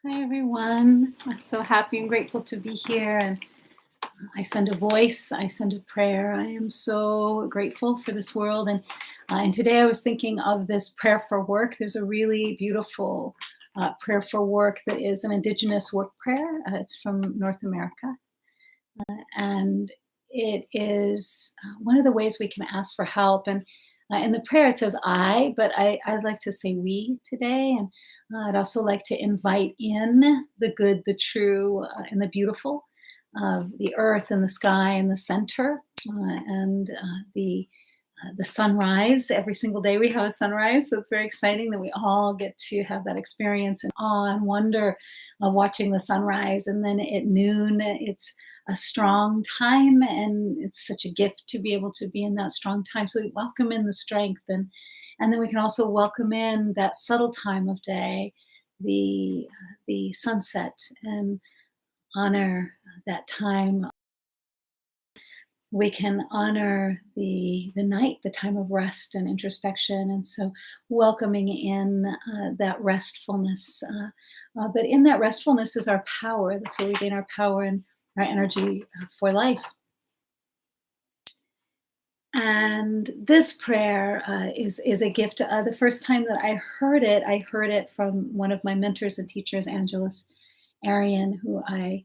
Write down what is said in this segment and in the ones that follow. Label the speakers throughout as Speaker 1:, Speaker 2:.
Speaker 1: Hi, everyone. I'm so happy and grateful to be here. And I send a voice, I send a prayer. I am so grateful for this world. And today I was thinking of this prayer for work. There's a really beautiful prayer for work that is an Indigenous work prayer. It's from North America. And it is one of the ways we can ask for help. And in the prayer, it says I, but I'd like to say we today. And I'd also like to invite in the good, the true, and the beautiful of the earth and the sky and the center and the sunrise. Every single day we have a sunrise, so it's very exciting that we all get to have that experience and awe and wonder of watching the sunrise. And then at noon, it's a strong time, and it's such a gift to be able to be in that strong time. So we welcome in the strength, and then we can also welcome in that subtle time of day, the sunset, and honor that time. We can honor the night, the time of rest and introspection, and so welcoming in that restfulness. But in that restfulness is our power. That's where we gain our power and our energy for life. And this prayer is a gift. The first time that I heard it from one of my mentors and teachers, Angeles Arian, who I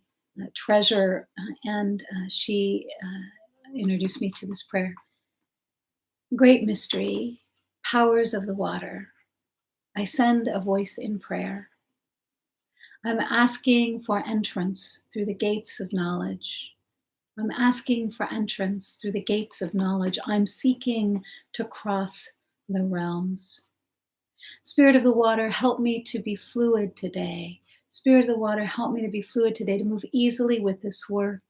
Speaker 1: treasure, and she introduced me to this prayer. Great mystery, powers of the water, I send a voice in prayer. I'm asking for entrance through the gates of knowledge. I'm asking for entrance through the gates of knowledge. I'm seeking to cross the realms. Spirit of the water, help me to be fluid today. Spirit of the water, help me to be fluid today, to move easily with this work.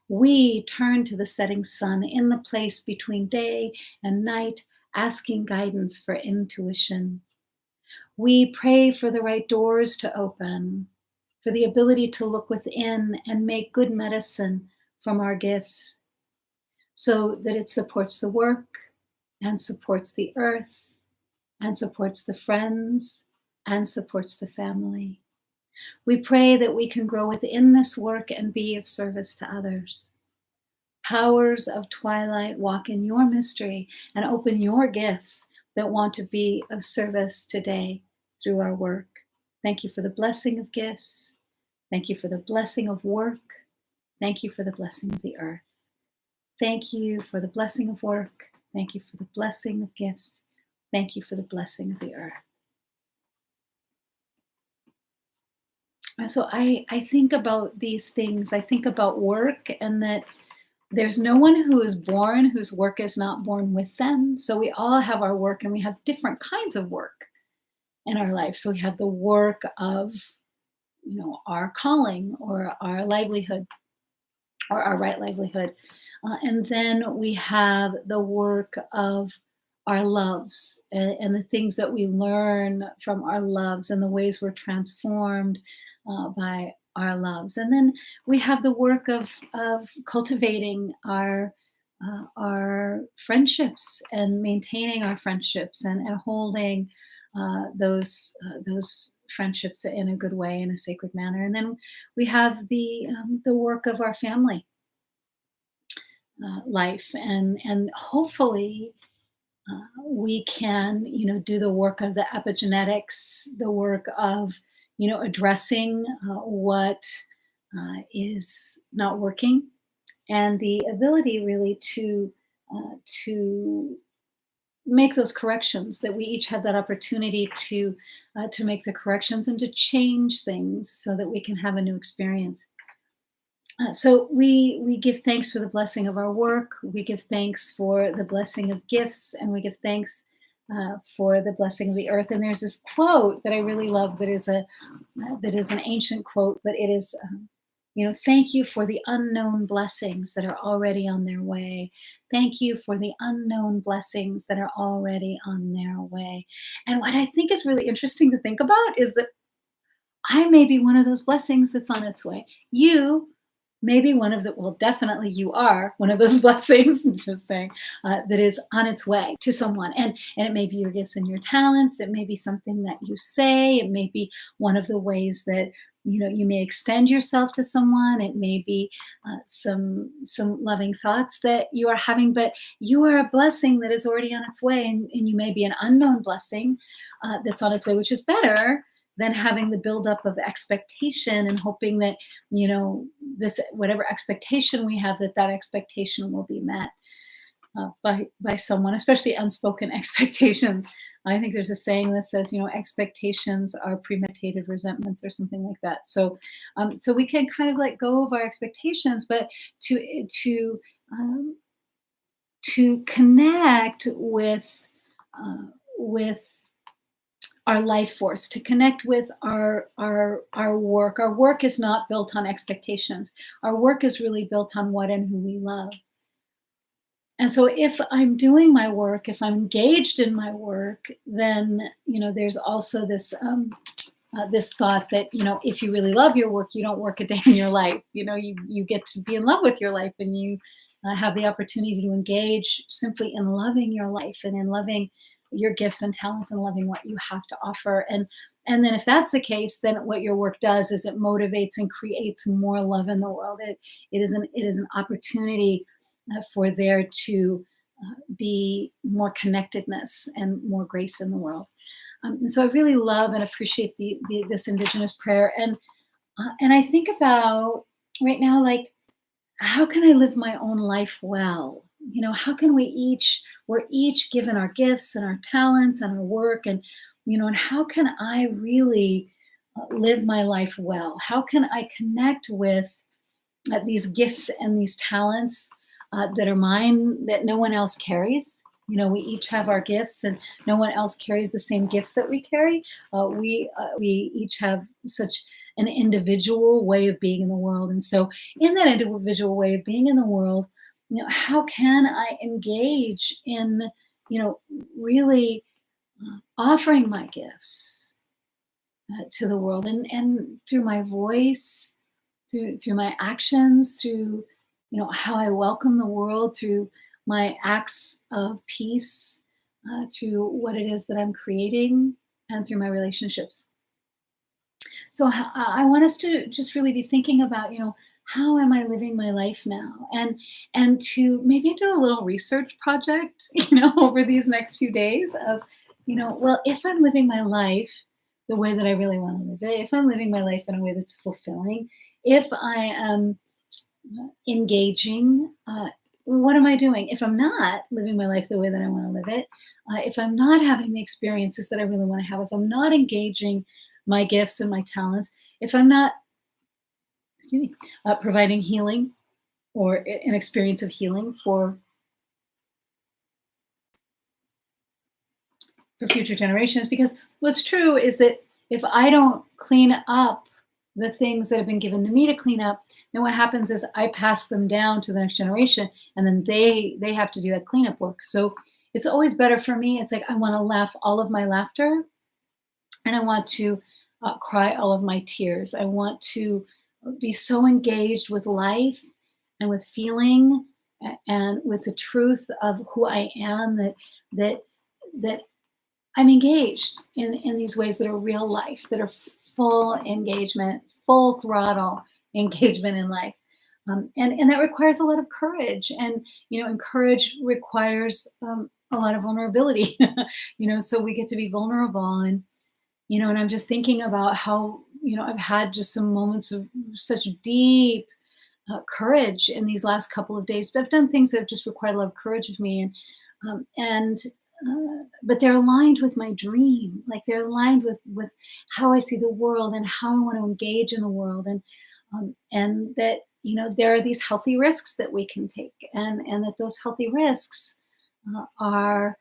Speaker 1: We turn to the setting sun in the place between day and night, asking guidance for intuition. We pray for the right doors to open, for the ability to look within and make good medicine from our gifts, so that it supports the work and supports the earth and supports the friends and supports the family. We pray that we can grow within this work and be of service to others. Powers of twilight, walk in your mystery and open your gifts that want to be of service today through our work. Thank you for the blessing of gifts. Thank you for the blessing of work. Thank you for the blessing of the earth. Thank you for the blessing of work. Thank you for the blessing of gifts. Thank you for the blessing of the earth. And so I think about these things. I think about work, and that there's no one who is born whose work is not born with them. So we all have our work, and we have different kinds of work in our life. So we have the work of, our calling or our livelihood or our right livelihood. And then we have the work of our loves, and the things that we learn from our loves and the ways we're transformed by our loves. And then we have the work of cultivating our friendships and maintaining our friendships, and holding those friendships in a good way, in a sacred manner. And then we have the work of our family life, and hopefully we can do the work of the epigenetics, the work of addressing what is not working, and the ability really to make those corrections, that we each have that opportunity to make the corrections and to change things so that we can have a new experience. So we give thanks for the blessing of our work. We give thanks for the blessing of gifts, and we give thanks for the blessing of the earth. And there's this quote that I really love that is an ancient quote, but it is, thank you for the unknown blessings that are already on their way. Thank you for the unknown blessings that are already on their way. And what I think is really interesting to think about is that I may be one of those blessings that's on its way. You maybe one of the, well, definitely you are one of those blessings, just saying, that is on its way to someone. And it may be your gifts and your talents. It may be something that you say. It may be one of the ways that, you may extend yourself to someone. It may be some loving thoughts that you are having, but you are a blessing that is already on its way. And you may be an unknown blessing that's on its way, which is better than having the buildup of expectation and hoping that, this, whatever expectation we have, that expectation will be met by someone, especially unspoken expectations. I think there's a saying that says, expectations are premeditated resentments or something like that. So we can kind of let go of our expectations, but um, to connect with our life force, to connect with our work. Our work is not built on expectations. Our work is really built on what and who we love. And so if I'm doing my work, if I'm engaged in my work, then, there's also this thought that, if you really love your work, you don't work a day in your life. You get to be in love with your life, and you have the opportunity to engage simply in loving your life and in loving your gifts and talents and loving what you have to offer. And then if that's the case, then what your work does is it motivates and creates more love in the world. It is an opportunity for there to be more connectedness and more grace in the world. And so I really love and appreciate this Indigenous prayer. And I think about right now, like, how can I live my own life well? How can we're each given our gifts and our talents and our work, and how can I really live my life well? How can I connect with these gifts and these talents that are mine, that no one else carries? We each have our gifts, and no one else carries the same gifts that we carry. We each have such an individual way of being in the world, and so in that individual way of being in the world, how can I engage in, really offering my gifts to the world, and through my voice, through my actions, through how I welcome the world, through my acts of peace, through what it is that I'm creating, and through my relationships. So I want us to just really be thinking about, how am I living my life now, and to maybe do a little research project, over these next few days of, well, if I'm living my life the way that I really want to live it, if I'm living my life in a way that's fulfilling, if I am engaging, what am I doing? If I'm not living my life the way that I want to live it, if I'm not having the experiences that I really want to have, if I'm not engaging my gifts and my talents, if I'm not, providing healing or an experience of healing for future generations, because what's true is that if I don't clean up the things that have been given to me to clean up, then what happens is I pass them down to the next generation, and then they have to do that cleanup work. So it's always better for me. It's like I want to laugh all of my laughter, and I want to cry all of my tears. I want to be so engaged with life and with feeling and with the truth of who I am, that I'm engaged in these ways that are real life, that are full engagement, full throttle engagement in life. And that requires a lot of courage. And courage requires a lot of vulnerability, so we get to be vulnerable. And I'm just thinking about how, I've had just some moments of such deep courage in these last couple of days. I've done things that have just required a lot of courage of me. But they're aligned with my dream. Like they're aligned with how I see the world and how I want to engage in the world. And that, there are these healthy risks that we can take, and that those healthy risks are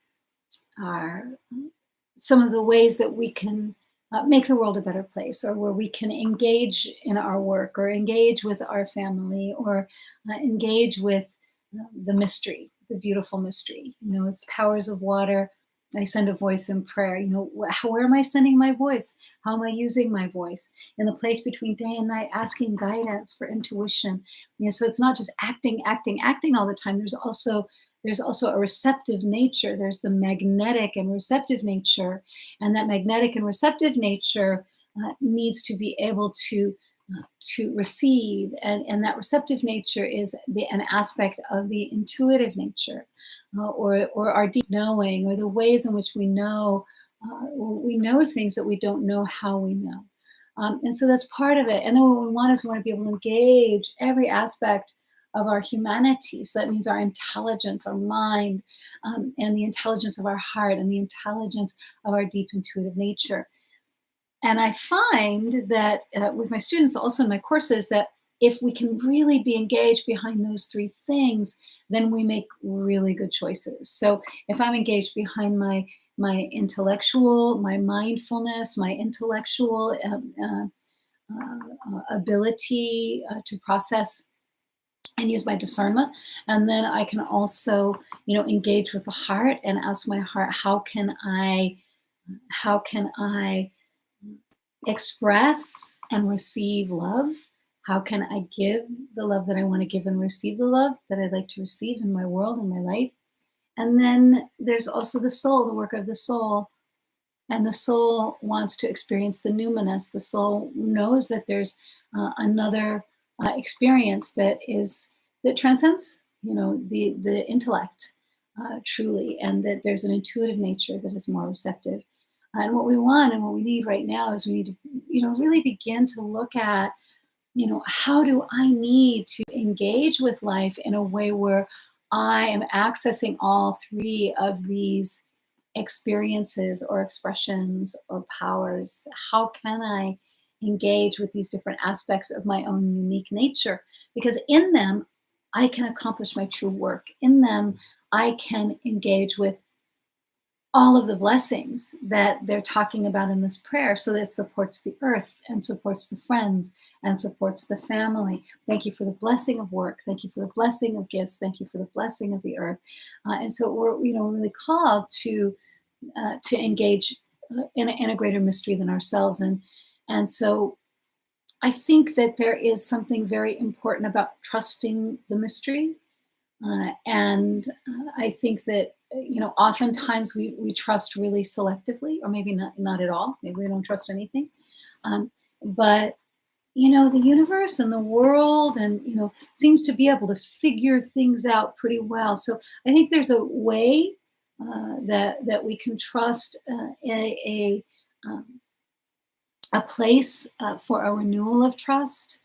Speaker 1: some of the ways that we can make the world a better place, or where we can engage in our work, or engage with our family, or engage with the mystery, the beautiful mystery. It's powers of water I send a voice in prayer. Where am I sending my voice? How am I using my voice? In the place between day and night, asking guidance for intuition. So it's not just acting, acting, acting all the time. There's also a receptive nature. There's the magnetic and receptive nature, and that magnetic and receptive nature needs to be able to receive, and that receptive nature is an aspect of the intuitive nature, or our deep knowing, or the ways in which we know things that we don't know how we know. And so that's part of it. And then what we want is we want to be able to engage every aspect of our humanity. So that means our intelligence, our mind, and the intelligence of our heart, and the intelligence of our deep intuitive nature. And I find that with my students, also in my courses, that if we can really be engaged behind those three things, then we make really good choices. So if I'm engaged behind my intellectual, my mindfulness, my intellectual ability to process and use my discernment, and then I can also, engage with the heart and ask my heart, how can I express and receive love? How can I give the love that I want to give and receive the love that I'd like to receive in my world, in my life? And then there's also the soul, the work of the soul. And the soul wants to experience the numinous. The soul knows that there's another experience that transcends, the intellect truly, and that there's an intuitive nature that is more receptive. And what we want and what we need right now is we need to, really begin to look at, how do I need to engage with life in a way where I am accessing all three of these experiences or expressions or powers? How can I engage with these different aspects of my own unique nature? Because in them, I can accomplish my true work. In them, I can engage with all of the blessings that they're talking about in this prayer, so that it supports the earth and supports the friends and supports the family. Thank you for the blessing of work. Thank you for the blessing of gifts. Thank you for the blessing of the earth. And so we're, really called to engage in a greater mystery than ourselves. And so I think that there is something very important about trusting the mystery. And I think that, oftentimes we trust really selectively, or maybe not at all. Maybe we don't trust anything. But, the universe and the world and, seems to be able to figure things out pretty well. So I think there's a way that we can trust a place for a renewal of trust,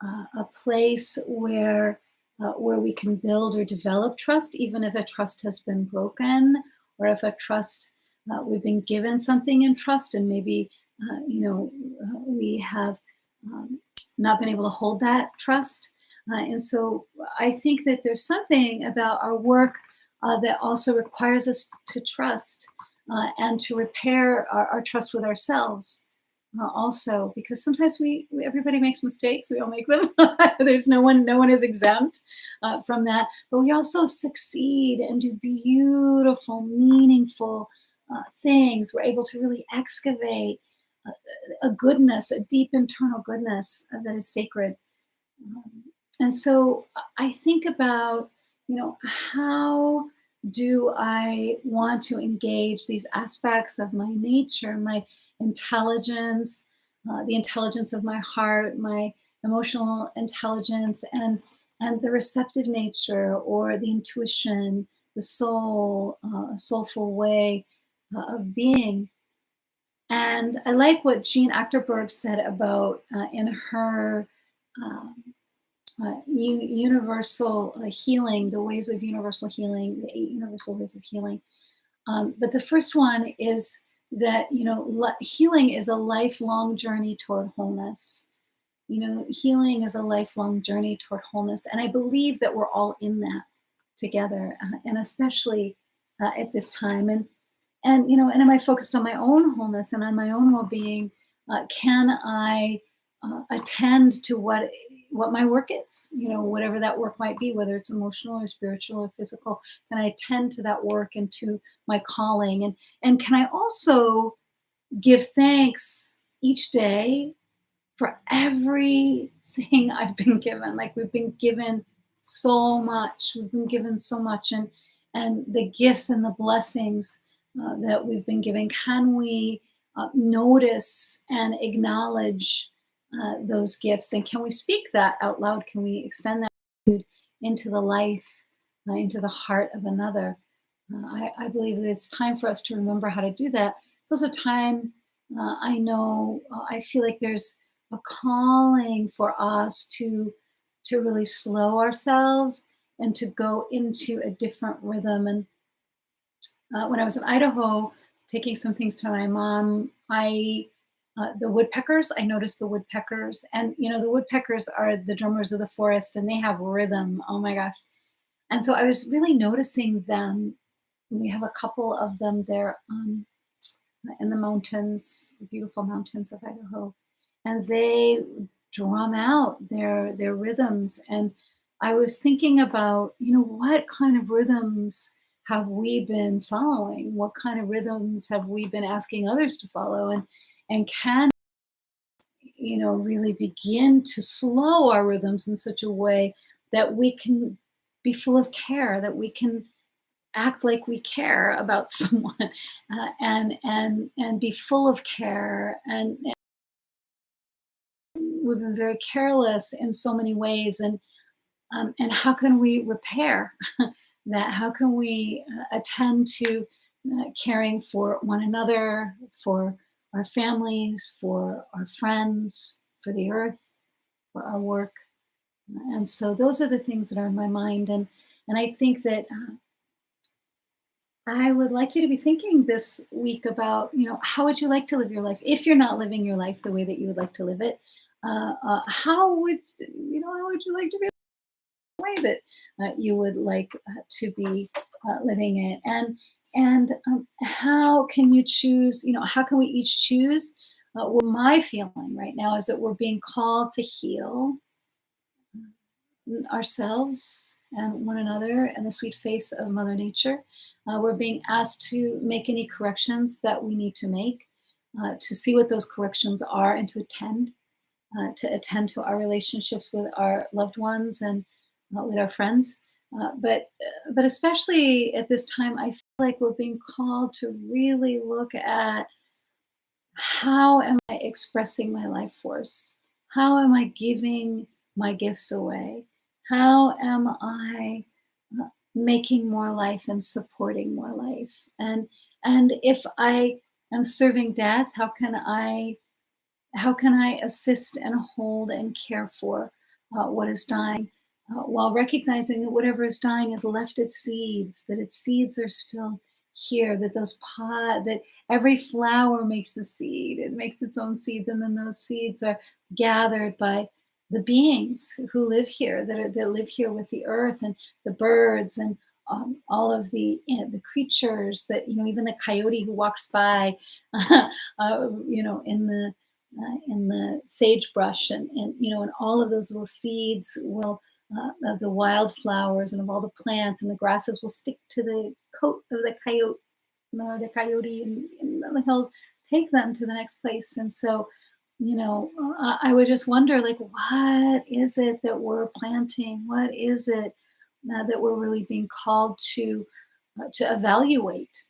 Speaker 1: a place where we can build or develop trust, even if a trust has been broken, or if a trust we've been given something in trust, and maybe we have not been able to hold that trust. And so I think that there's something about our work that also requires us to trust and to repair our trust with ourselves. Also, because sometimes everybody makes mistakes. We all make them. There's no one is exempt from that. But we also succeed and do beautiful, meaningful things. We're able to really excavate a goodness, a deep internal goodness that is sacred. And so I think about, how do I want to engage these aspects of my nature, my intelligence, the intelligence of my heart, my emotional intelligence, and the receptive nature, or the intuition, the soul, a soulful way of being. And I like what Jean Achterberg said about in her universal healing, the ways of universal healing, the 8 universal ways of healing. But the first one is that, healing is a lifelong journey toward wholeness. Healing is a lifelong journey toward wholeness. And I believe that we're all in that together, and especially at this time. And am I focused on my own wholeness and on my own well-being? Can I attend to what what my work is, whatever that work might be, whether it's emotional or spiritual or physical. Can I attend to that work and to my calling? And can I also give thanks each day for everything I've been given? Like, we've been given so much. We've been given so much, and the gifts and the blessings that we've been given. Can we notice and acknowledge those gifts, and can we speak that out loud? Can we extend that attitude into the life, into the heart of another? I believe that it's time for us to remember how to do that. It's also time. I know. I feel like there's a calling for us to really slow ourselves and to go into a different rhythm. And when I was in Idaho, taking some things to my mom, the woodpeckers. I noticed the woodpeckers, and the woodpeckers are the drummers of the forest, and they have rhythm. Oh my gosh! And so I was really noticing them. We have a couple of them there. In the mountains, the beautiful mountains of Idaho, and they drum out their rhythms. And I was thinking about, what kind of rhythms have we been following? What kind of rhythms have we been asking others to follow? And can really begin to slow our rhythms in such a way that we can be full of care, that we can act like we care about someone, and be full of care. And we've been very careless in so many ways. And how can we repair that? How can we attend to caring for one another, for our families, for our friends, for the earth, for our work? And so those are the things that are in my mind. And I think that I would like you to be thinking this week about, how would you like to live your life? If you're not living your life the way that you would like to live it, how would you like to be the way that you would like to be living it? And how can you choose? How can we each choose? What my feeling right now is that we're being called to heal ourselves and one another and the sweet face of Mother Nature. We're being asked to make any corrections that we need to make, to see what those corrections are, and to attend to our relationships with our loved ones and with our friends. But especially at this time, I feel like we're being called to really look at, how am I expressing my life force? How am I giving my gifts away? How am I making more life and supporting more life? And if I am serving death, how can I assist and hold and care for what is dying, while recognizing that whatever is dying has left its seeds, that its seeds are still here, that every flower makes a seed, it makes its own seeds, and then those seeds are gathered by the beings who live here, that live here with the earth and the birds and all of the creatures, that even the coyote who walks by, in the sagebrush, and all of those little seeds will, of the wildflowers and of all the plants and the grasses, will stick to the coat of the coyote, and he'll take them to the next place. And so, I would just wonder, like, what is it that we're planting? What is it that we're really being called to evaluate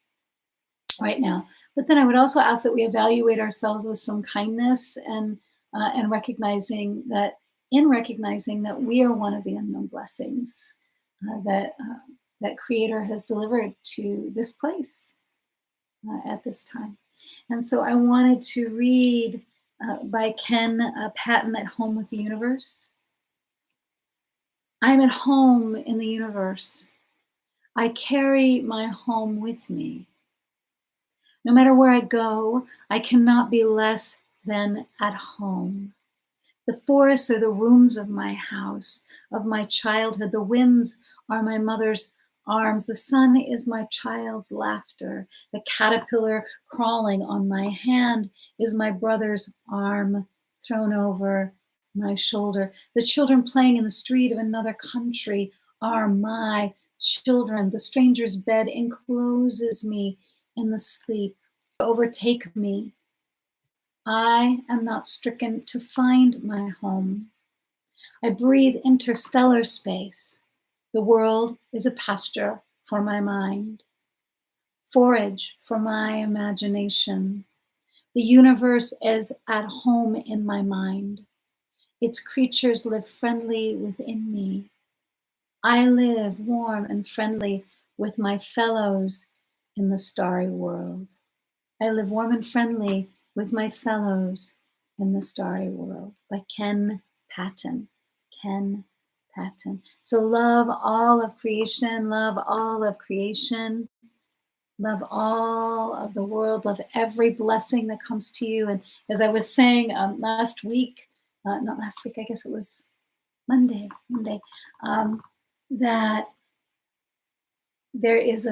Speaker 1: right now? But then I would also ask that we evaluate ourselves with some kindness, and recognizing that we are one of the unknown blessings that Creator has delivered to this place at this time. And so I wanted to read by Ken Patton, At Home with the Universe. I'm at home in the universe. I carry my home with me. No matter where I go, I cannot be less than at home. The forests are the rooms of my house, of my childhood. The winds are my mother's arms. The sun is my child's laughter. The caterpillar crawling on my hand is my brother's arm thrown over my shoulder. The children playing in the street of another country are my children. The stranger's bed encloses me in the sleep. Overtake me. I am not stricken to find my home. I breathe interstellar space. The world is a pasture for my mind, forage for my imagination. The universe is at home in my mind. Its creatures live friendly within me. I live warm and friendly with my fellows in the starry world. I live warm and friendly with my fellows in the starry world. By Ken Patton. Ken Patton. So love all of creation, love all of creation, love all of the world, love every blessing that comes to you. And as I was saying last week, not last week, I guess it was Monday, that there is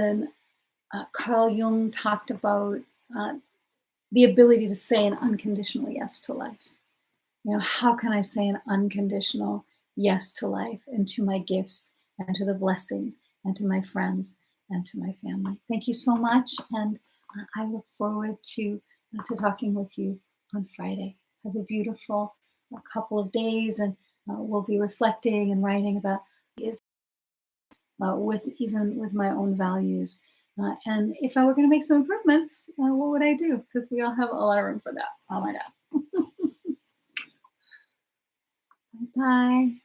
Speaker 1: Carl Jung talked about the ability to say an unconditional yes to life. How can I say an unconditional yes to life and to my gifts and to the blessings and to my friends and to my family? Thank you so much. And I look forward to talking with you on Friday. Have a beautiful couple of days, and we'll be reflecting and writing about is with my own values. And if I were going to make some improvements, what would I do? Because we all have a lot of room for that. Oh my God. Bye.